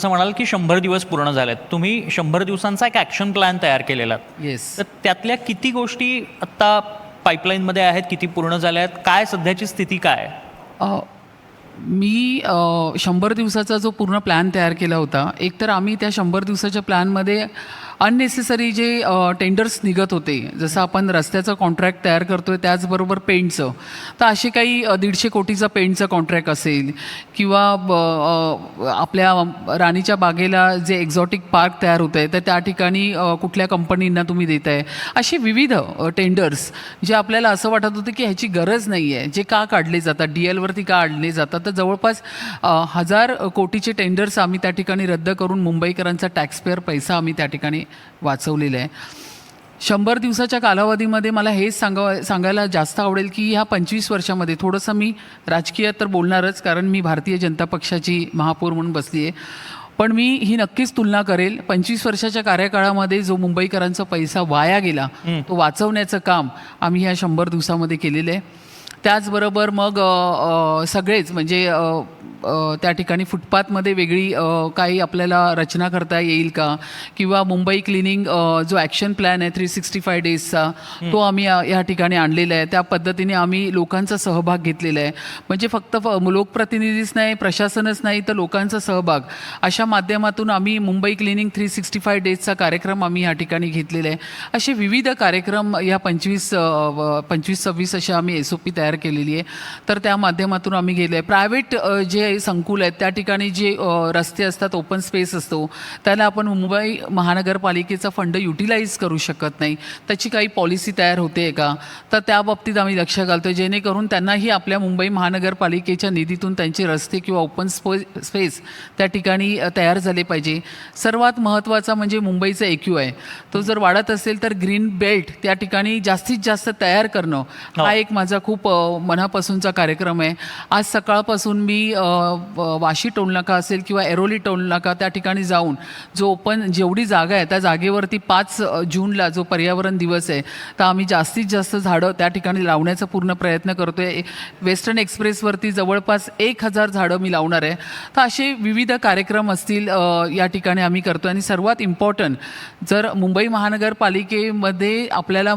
असं म्हणाल की 100 दिवस पूर्ण झालेत. तुम्ही 100 दिवसांचा एक ॲक्शन प्लॅन तयार केलेला. येस. तर त्यातल्या किती गोष्टी आत्ता पाईपलाईनमध्ये आहेत, किती पूर्ण झाल्या आहेत, काय सध्याची स्थिती काय आहे? मी 100 दिवसाचा जो पूर्ण प्लॅन तयार केला होता, एकतर आम्ही त्या 100 दिवसाच्या प्लॅनमध्ये अननेसेसरी जे टेंडर्स निघत होते, जसं आपण रस्त्याचं कॉन्ट्रॅक्ट तयार करतो आहे त्याचबरोबर पेंटचं, तर असे काही 150 कोटीचा पेंटचं कॉन्ट्रॅक्ट असेल किंवा आपल्या राणीच्या बागेला जे एक्झॉटिक पार्क तयार होतं आहे तर त्या ठिकाणी कुठल्या कंपनींना तुम्ही देत आहे, असे विविध टेंडर्स जे आपल्याला असं वाटत होतं की ह्याची गरज नाही आहे, जे का काढले जातात, DLवरती का काढले जातात. तर जवळपास 1000 कोटीचे टेंडर्स आम्ही त्या ठिकाणी रद्द करून मुंबईकरांचा टॅक्सपेअर पैसा आम्ही त्या ठिकाणी वाचवलेला आहे. 100 दिवसाच्या कालावधीमध्ये मला हेच सांगायला जास्त आवडेल की ह्या 25 वर्षामध्ये थोडंसं मी राजकीय तर बोलणारच, कारण मी भारतीय जनता पक्षाची महापौर म्हणून बसली आहे, पण मी ही नक्कीच तुलना करेल 25 वर्षाच्या कार्यकाळामध्ये जो मुंबईकरांचा पैसा वाया गेला तो वाचवण्याचं काम आम्ही ह्या 100 दिवसामध्ये केलेलं आहे. त्याचबरोबर मग सगळेच म्हणजे त्या ठिकाणी फुटपाथमध्ये वेगळी काही आपल्याला रचना करता येईल का, किंवा मुंबई क्लिनिंग जो ॲक्शन प्लॅन आहे 365 डेजचा तो आम्ही या ठिकाणी आणलेला आहे. त्या पद्धतीने आम्ही लोकांचा सहभाग घेतलेला आहे, म्हणजे फक्त लोकप्रतिनिधीच नाही, प्रशासनच नाही, तर लोकांचा सहभाग अशा माध्यमातून आम्ही मुंबई क्लिनिंग 365 डेजचा कार्यक्रम आम्ही या ठिकाणी घेतलेला आहे. असे विविध कार्यक्रम या 25-26 अशा आम्ही SOP तयार केलेली आहे. तर त्या माध्यमातून आम्ही गेलो आहे. प्रायव्हेट जे संकुल आहेत त्या ठिकाणी जे रस्ते असतात, ओपन स्पेस असतो, त्याला आपण मुंबई महानगरपालिकेचा फंड युटिलाइज करू शकत नाही, त्याची काही पॉलिसी तयार होते का, तर त्या बाबतीत आम्ही लक्ष घालतो जेणेकरून त्यांनाही आपल्या मुंबई महानगरपालिकेच्या निधीतून त्यांचे रस्ते किंवा ओपन स्पेस त्या ठिकाणी तयार झाले पाहिजे. सर्वात महत्त्वाचा म्हणजे मुंबईचा EQ आहे, तो जर वाढत असेल तर ग्रीन बेल्ट त्या ठिकाणी जास्तीत जास्त तयार करणं हा एक माझा खूप मनापासूनचा कार्यक्रम आहे. आज सकाळपासून मी वाशी टोलनाका असेल किंवा ऐरोली टोलनाका त्या ठिकाणी जाऊन जो ओपन जेवढी जागा आहे त्या जागेवरती 5 जूनला जो पर्यावरण दिवस आहे तर आम्ही जास्तीत जास्त झाडं त्या ठिकाणी लावण्याचा पूर्ण प्रयत्न करतो आहे. वेस्टर्न एक्सप्रेसवरती जवळपास 1000 झाडं मी लावणार आहे. तर असे विविध कार्यक्रम असतील या ठिकाणी आम्ही करतो. आणि सर्वात इम्पॉर्टंट, जर मुंबई महानगरपालिकेमध्ये आपल्याला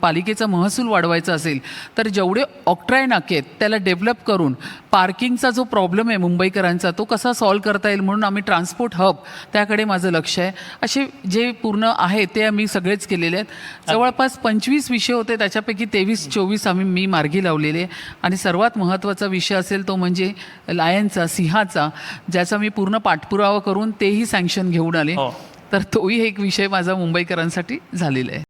पालिकेचा महसूल वाढवायचा असेल तर जेवढे ऑक्ट्राय नाके आहेत त्याला डेव्हलप करून पार्किंगचा जो प्रॉब्लेम आहे मुंबईकरांचा तो कसा सॉल्व्ह करता येईल म्हणून आम्ही ट्रान्सपोर्ट हब त्याकडे माझं लक्ष आहे. असे जे पूर्ण आहे ते आम्ही सगळेच केलेले आहेत. जवळपास 25 विषय होते, त्याच्यापैकी 23-24 मी मार्गी लावलेले. आणि सर्वात महत्त्वाचा विषय असेल तो म्हणजे लायनचा, सिंहाचा, ज्याचा मी पूर्ण पाठपुरावा करून तेही सँक्शन घेऊन आले. तर तोही एक विषय माझा मुंबईकरांसाठी झालेला आहे.